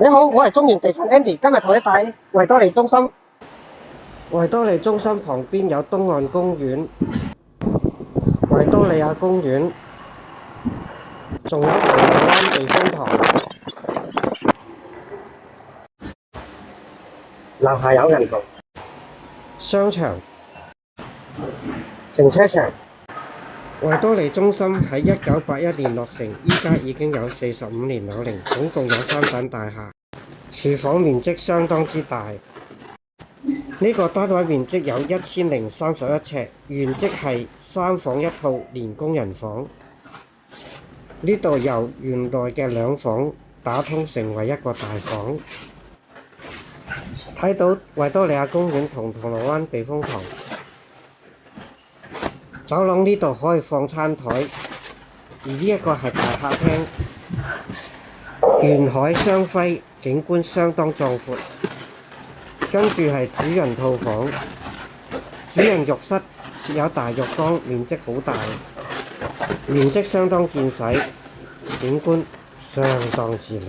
你好，我係中原地產 Andy，今日同你帶維多利中心。維多利中心旁邊有東岸公園、維多利亞公園，仲有銅鑼灣避風塘。樓下有銀行、商場。停車場。維多利中心喺1981年落成，依家已經有45年樓齡，總共有3棟大廈，廚房面積相當之大。呢個單位面積有1031尺，原則係3房1套連工人房。呢度由原來嘅2房打通成為一個大房，睇到維多利亞公園同銅鑼灣避風塘。走廊呢度可以放餐台，而呢一個係大客廳，沿海雙輝，景觀相當壯闊。跟住係主人套房，主人浴室設有大浴缸，面積好大，面積相當見使，景觀相當之靚。